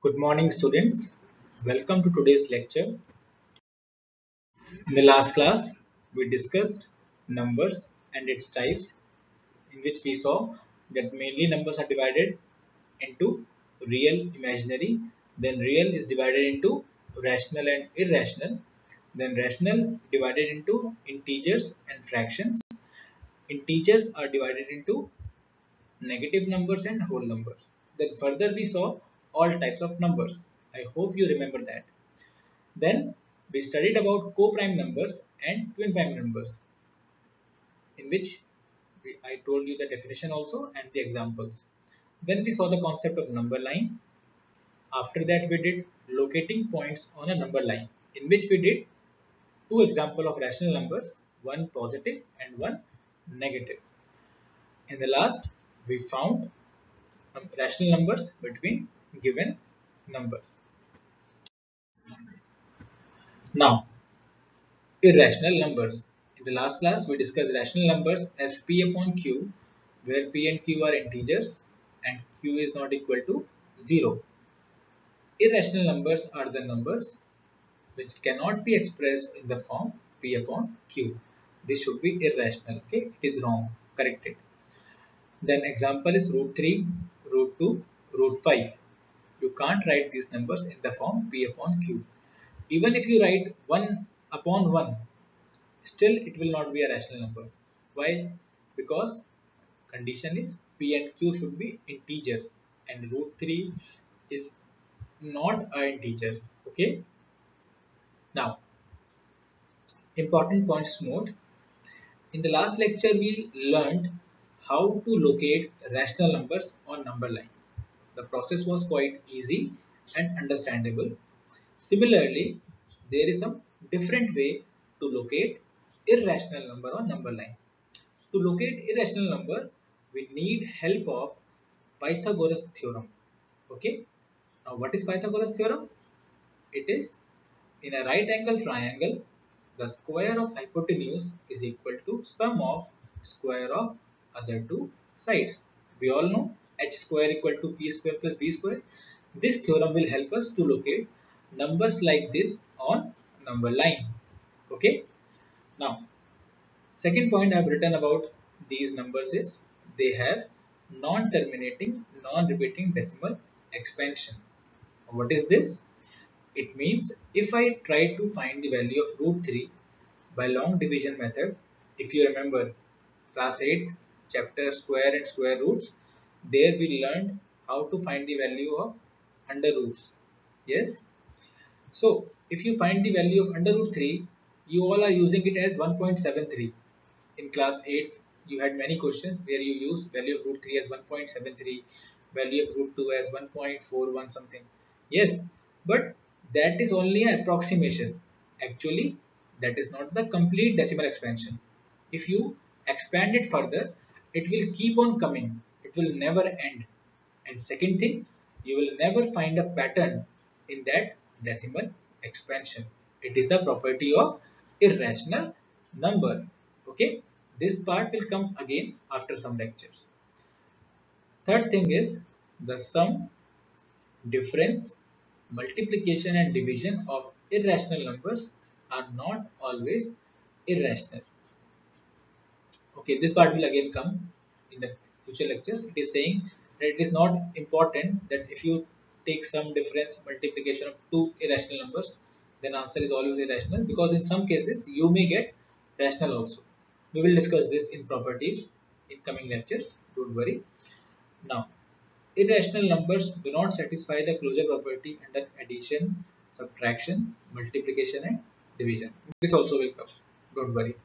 Good morning, students. Welcome to today's lecture. In the last class, we discussed numbers and its types, in which we saw that mainly numbers are divided into real, imaginary. Then real is divided into rational and irrational. Then rational divided into integers and fractions. Integers are divided into negative numbers and whole numbers. Then further we saw all types of numbers. I hope you remember that. Then we studied about co-prime numbers and twin prime numbers, in which I told you the definition also and the examples. Then we saw the concept of number line. After that we did locating points on a number line, in which we did two examples of rational numbers, one positive and one negative. In the last, we found rational numbers between given numbers. Now, irrational numbers. In the last class, we discussed rational numbers as P upon Q, where P and Q are integers and Q is not equal to 0. Irrational numbers are the numbers which cannot be expressed in the form P upon Q. This should be irrational. Okay, it is wrong. Correct it. Then example is root 3, root 2, root 5. You can't write these numbers in the form P upon Q. Even if you write 1 upon 1, still it will not be a rational number. Why? Because condition is P and Q should be integers and root 3 is not an integer. Okay. Now, important points to note. In the last lecture, we learned how to locate rational numbers on number line. The process was quite easy and understandable. Similarly, there is some different way to locate irrational number on number line. To locate irrational number, we need help of Pythagoras theorem. Okay. Now, what is Pythagoras theorem? It is in a right angle triangle, the square of hypotenuse is equal to sum of square of other two sides. We all know h square equal to p square plus b square. This theorem will help us to locate numbers like this on number line. Okay. Now, second point I have written about these numbers is they have non-terminating, non-repeating decimal expansion. What is this? It means if I try to find the value of root 3 by long division method, if you remember class 8th chapter square and square roots, there we learned how to find the value of under roots. Yes. So if you find the value of under root 3, you all are using it as 1.73. In class 8th, you had many questions where you use value of root 3 as 1.73, value of root 2 as 1.41 something. Yes, but that is only an approximation. Actually, that is not the complete decimal expansion. If you expand it further, it will keep on coming. It will never end. And second thing, you will never find a pattern in that decimal expansion. It is a property of irrational number. Okay, this part will come again after some lectures. Third thing is the sum, difference, multiplication and division of irrational numbers are not always irrational. Okay, this part will again come in the future lectures. It is saying that it is not important that if you take some difference multiplication of two irrational numbers, then answer is always irrational, because in some cases you may get rational also. We will discuss this in properties in coming lectures. Don't worry. Now, irrational numbers do not satisfy the closure property under addition, subtraction, multiplication and division. This also will come. Don't worry.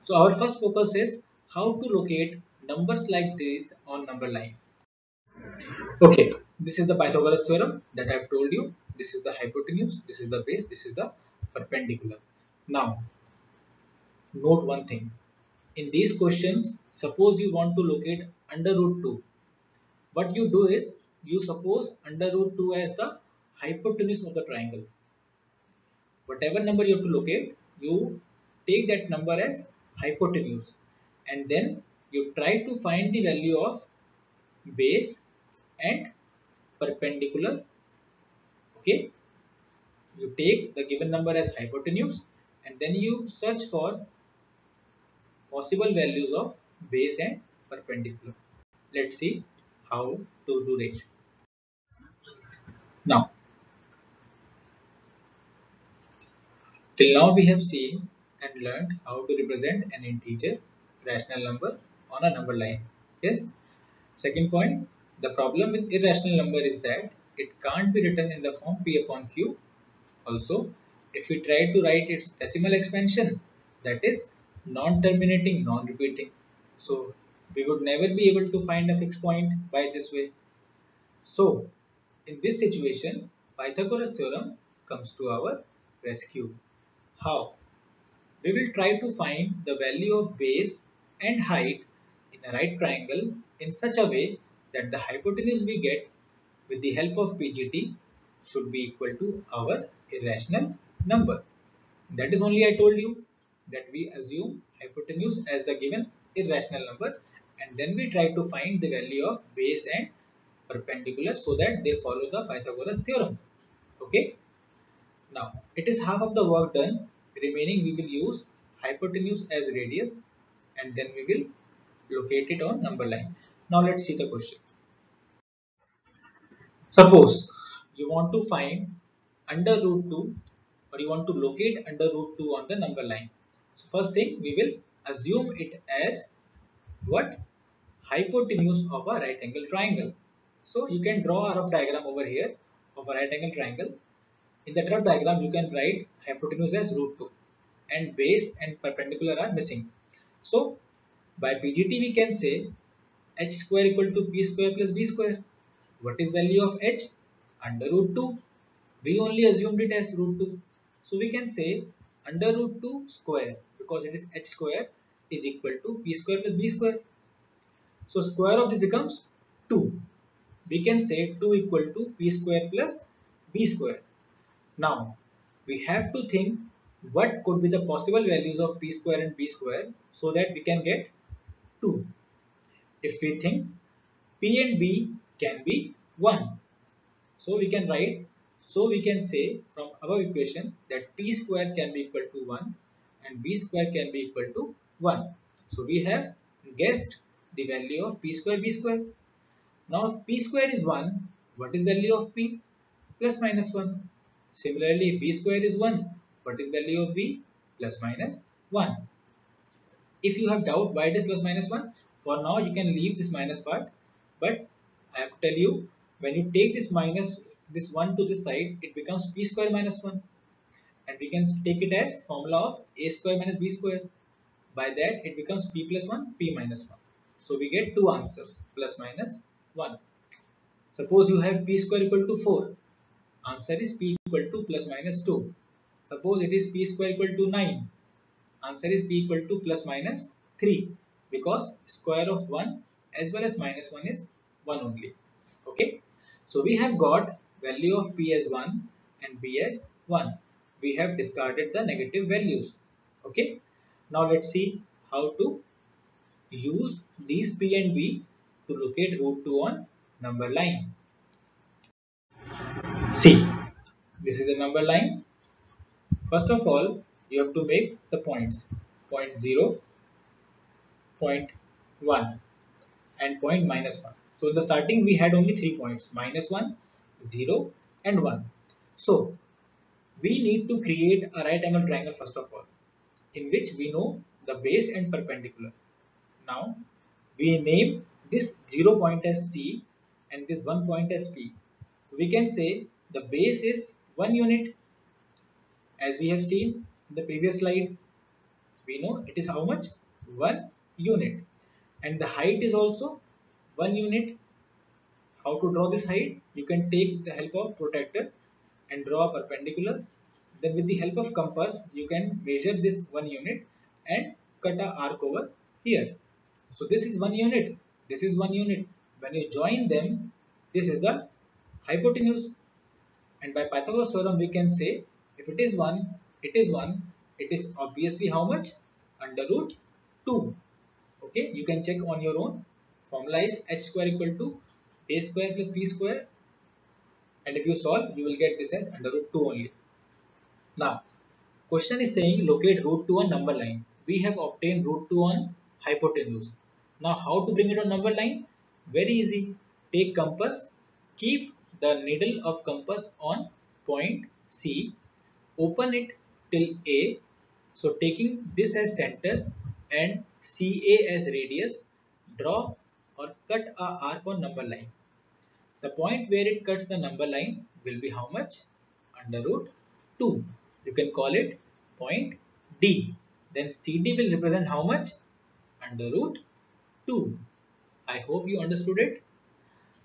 So our first focus is how to locate numbers like these on number line. Okay, this is the Pythagoras theorem that I have told you. This is the hypotenuse, this is the base, this is the perpendicular. Now, note one thing. In these questions, suppose you want to locate under root 2. What you do is, you suppose under root 2 as the hypotenuse of the triangle. Whatever number you have to locate, you take that number as hypotenuse and then you try to find the value of base and perpendicular Okay, you take the given number as hypotenuse and then you search for possible values of base and perpendicular. Let's see how to do it. Now, till now we have seen and learned how to represent an integer rational number on a number line. Yes. Second point, the problem with irrational number is that it can't be written in the form p upon q. Also, if we try to write its decimal expansion, that is non-terminating, non-repeating. So, we would never be able to find a fixed point by this way. So, in this situation, Pythagoras theorem comes to our rescue. How? We will try to find the value of base and height in a right triangle in such a way that the hypotenuse we get with the help of PGT should be equal to our irrational number. That is only I told you that we assume hypotenuse as the given irrational number and then we try to find the value of base and perpendicular so that they follow the Pythagoras theorem. Okay. Now, it is half of the work done. Remaining we will use hypotenuse as radius and then we will locate it on number line. Now, let's see the question. Suppose you want to find under root 2 or you want to locate under root 2 on the number line. So, first thing we will assume it as what? Hypotenuse of a right angle triangle. So, you can draw a rough diagram over here of a right angle triangle. In the rough diagram, you can write hypotenuse as root 2 and base and perpendicular are missing. So, by PGT we can say h square equal to p square plus b square. What is value of h? Under root 2. We only assumed it as root 2. So, we can say under root 2 square because it is h square is equal to p square plus b square. So, square of this becomes 2. We can say 2 equal to p square plus b square. Now, we have to think what could be the possible values of p square and b square so that we can get 2. If we think p and b can be 1, so we can write, so we can say from above equation that p square can be equal to 1 and b square can be equal to 1. So we have guessed the value of p square b square. Now if p square is 1, what is value of p? Plus minus 1. Similarly, if b square is 1, what is value of b? Plus minus 1. If you have doubt why it is plus minus 1, for now you can leave this minus part. But I have to tell you, when you take this 1 to this side, it becomes p square minus 1. And we can take it as formula of a square minus b square. By that, it becomes p plus 1, p minus 1. So we get two answers, plus minus 1. Suppose you have p square equal to 4. Answer is p equal to plus minus 2. Suppose it is p square equal to 9. Answer is p equal to plus minus 3 because square of 1 as well as minus 1 is 1 only. Okay. So we have got value of p as 1 and b as 1. We have discarded the negative values. Okay. Now let's see how to use these p and b to locate root 2 on number line. See, this is a number line. First of all, you have to make the points. Point 0, point 1 and point minus 1. So in the starting we had only 3 points, minus 1, 0 and 1. So we need to create a right angle triangle first of all, in which we know the base and perpendicular. Now we name this 0 point as C and this 1 point as P. So we can say the base is 1 unit as we have seen in the previous slide. We know it is how much? 1 unit. And the height is also 1 unit. How to draw this height? You can take the help of protractor and draw a perpendicular. Then with the help of compass, you can measure this 1 unit and cut a arc over here. So this is 1 unit. This is 1 unit. When you join them, this is the hypotenuse. And by Pythagoras theorem, we can say if it is 1, it is 1. It is obviously how much? Under root 2. Okay, you can check on your own. Formula is h square equal to a square plus b square And if you solve, you will get this as under root 2 only. Now, question is saying locate root 2 on number line. We have obtained root 2 on hypotenuse. Now, how to bring it on number line? Very easy. Take compass, keep the needle of compass on point C, open it till A. So, taking this as center and CA as radius, draw or cut a arc on number line. The point where it cuts the number line will be how much? Under root 2. You can call it point D. Then CD will represent how much? Under root 2. I hope you understood it.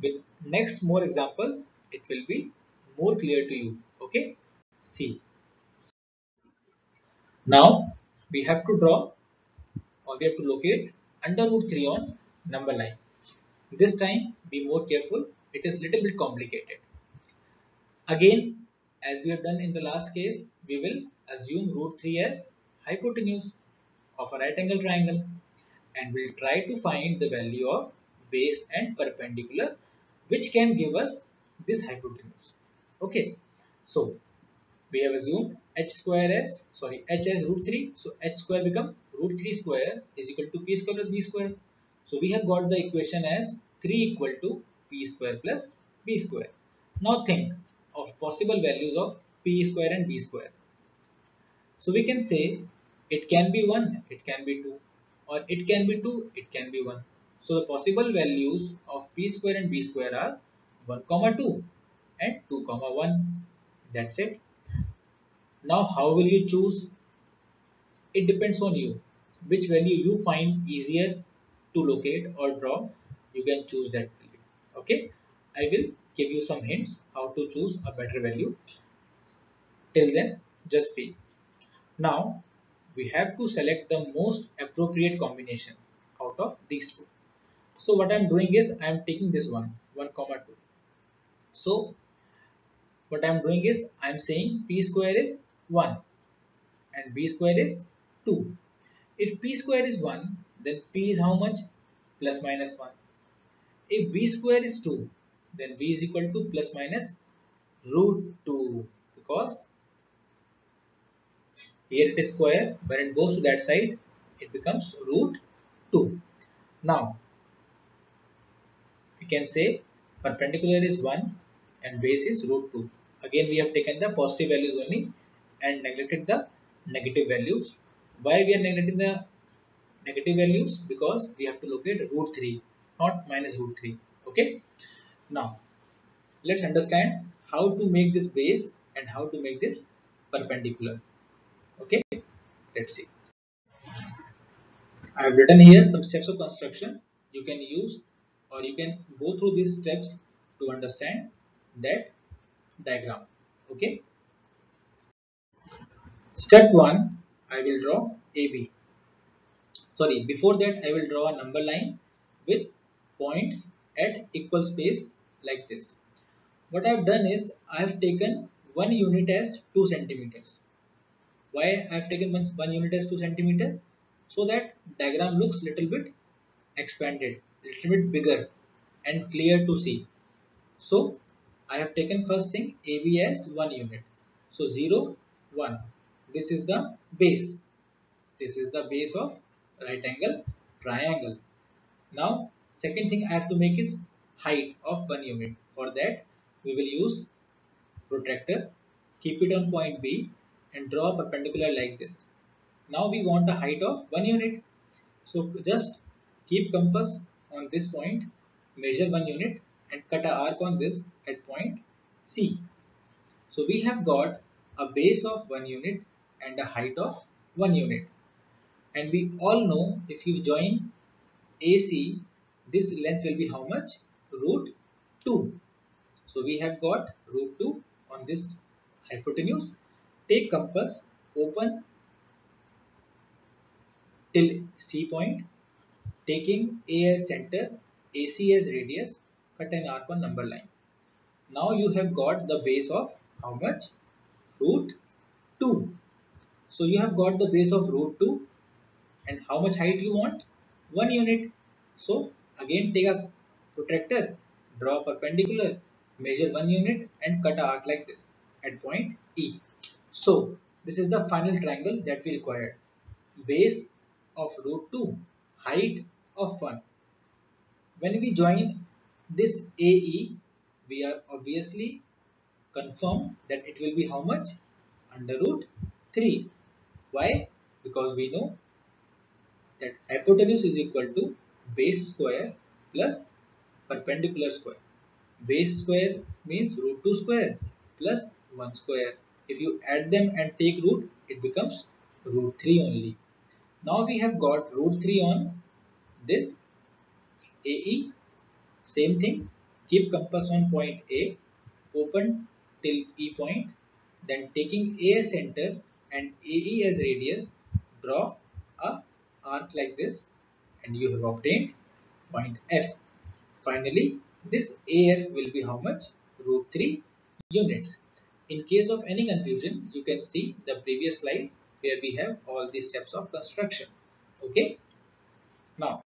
With next more examples, it will be more clear to you. Okay? See. Now we have to draw or we have to locate under root 3 on number line. This time be more careful. It is little bit complicated. Again, as we have done in the last case, we will assume root 3 as hypotenuse of a right angle triangle and we'll try to find the value of base and perpendicular which can give us this hypotenuse. Okay, so we have assumed h as root 3, so h square become root 3 square is equal to p square plus b square. So we have got the equation as 3 equal to p square plus b square. Now think of possible values of p square and b square. So we can say it can be 1, it can be 2, or it can be 2, it can be 1. So the possible values of p square and b square are 1, 2 and 2, 1. That's it. Now how will you choose? It depends on you. Which value you find easier to locate or draw, you can choose that value. Okay, I will give you some hints how to choose a better value. Till then, just see. Now we have to select the most appropriate combination out of these two. So what I am doing is I am taking this one, 1, 2. So what I am doing is I am saying p square is 1 and b square is 2. If p square is 1, then p is how much? Plus minus 1. If b square is 2, then b is equal to plus minus root 2 because here it is square. When it goes to that side, it becomes root 2. Now, we can say perpendicular is 1 and base is root 2. Again, we have taken the positive values only and neglected the negative values. Why we are neglecting the negative values? Because we have to locate root 3, not minus root 3. Okay. Now, let's understand how to make this base and how to make this perpendicular. Okay. Let's see. I have written here some steps of construction. You can use or you can go through these steps to understand that diagram. Okay. Step 1, I will draw AB. Sorry, before that I will draw a number line with points at equal space like this. What I have done is I have taken 1 unit as 2 centimeters. Why I have taken one unit as 2 centimeter? So that diagram looks little bit expanded, little bit bigger and clear to see. So I have taken first thing AB as 1 unit. So 0, 1. This is the base. This is the base of right angle triangle. Now second thing I have to make is height of 1 unit. For that we will use protractor, keep it on point B and draw a perpendicular like this. Now we want a height of 1 unit. So just keep compass on this point, measure 1 unit and cut a arc on this at point C. So we have got a base of 1 unit and a height of 1 unit. And we all know if you join AC, this length will be how much? Root 2. So we have got root 2 on this hypotenuse. Take compass, open till C point, taking A as center, AC as radius, cut an arc on number line. Now you have got the base of how much? Root 2. So you have got the base of root 2 and how much height you want? 1 unit. So again take a protractor, draw perpendicular, Measure 1 unit and cut an arc like this at point E. So this is the final triangle that we required. Base of root 2, height of 1. When we join this AE, we are obviously confirmed that it will be how much? Under root 3. Why? Because we know that hypotenuse is equal to base square plus perpendicular square. Base square means root 2 square plus 1 square. If you add them and take root, it becomes root 3 only. Now we have got root 3 on this AE. Same thing, keep compass on point A, open till E point, then taking A as center and AE as radius, draw a arc like this and you have obtained point F. Finally, this AF will be how much? Root 3 units. In case of any confusion, you can see the previous slide where we have all these steps of construction. Okay. Now,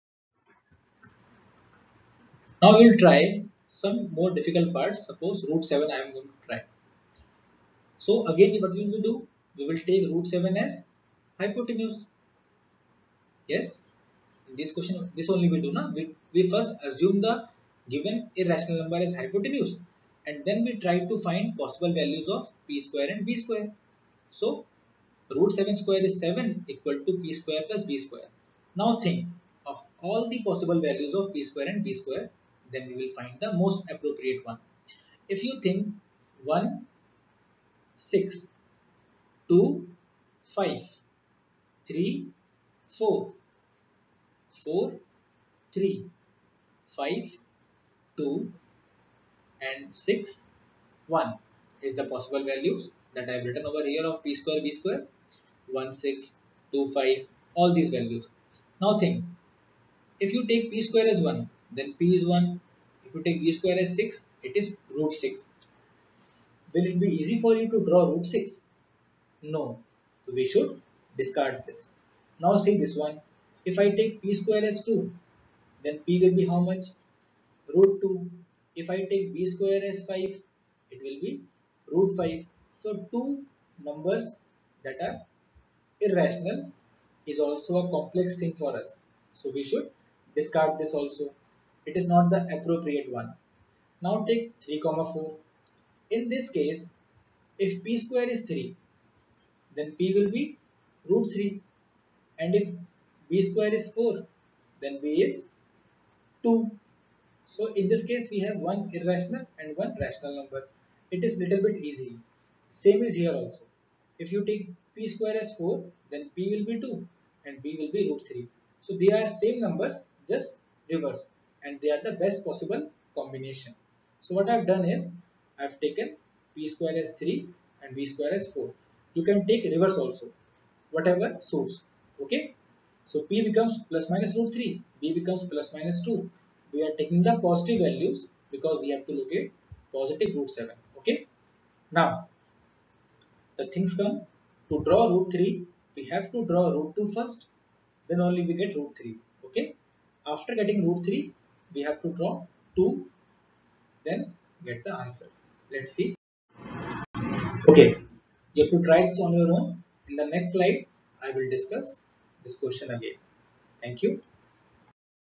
now we will try some more difficult parts. Suppose root 7 I am going to try. So again what will we do? We will take root 7 as hypotenuse. Yes. In this question, this only we do now. We first assume the given irrational number as hypotenuse and then we try to find possible values of p square and b square. So root 7 square is 7 equal to p square plus b square. Now think of all the possible values of p square and b square, then we will find the most appropriate one. If you think 1, 6, 2, 5, 3, 4, 4, 3, 5, 2 and 6, 1 is the possible values that I have written over here of p square, b square, 1, 6, 2, 5, all these values. Now think, if you take p square as 1, then p is 1. If you take b square as 6, it is root 6. Will it be easy for you to draw root 6? No. So we should discard this. Now see this one. If I take p square as 2, then p will be how much? Root 2. If I take b square as 5, it will be root 5. So two numbers that are irrational is also a complex thing for us. So we should discard this also. It is not the appropriate one. Now take 3, 4. In this case, if p square is 3, then p will be root 3. And if b square is 4, then b is 2. So in this case, we have one irrational and one rational number. It is little bit easy. Same is here also. If you take p square as 4, then p will be 2 and b will be root 3. So they are same numbers, just reverse, and they are the best possible combination. So what I have done is, I have taken p square as 3 and b square as 4. You can take reverse also, whatever suits. Okay. So p becomes plus minus root 3, b becomes plus minus 2. We are taking the positive values because we have to locate positive root 7. Okay. Now, the things come, to draw root 3, we have to draw root 2 first, then only we get root 3. Okay. After getting root 3, we have to draw 2, then get the answer. Let's see. Okay. You have to try this on your own. In the next slide, I will discuss this question again. Thank you.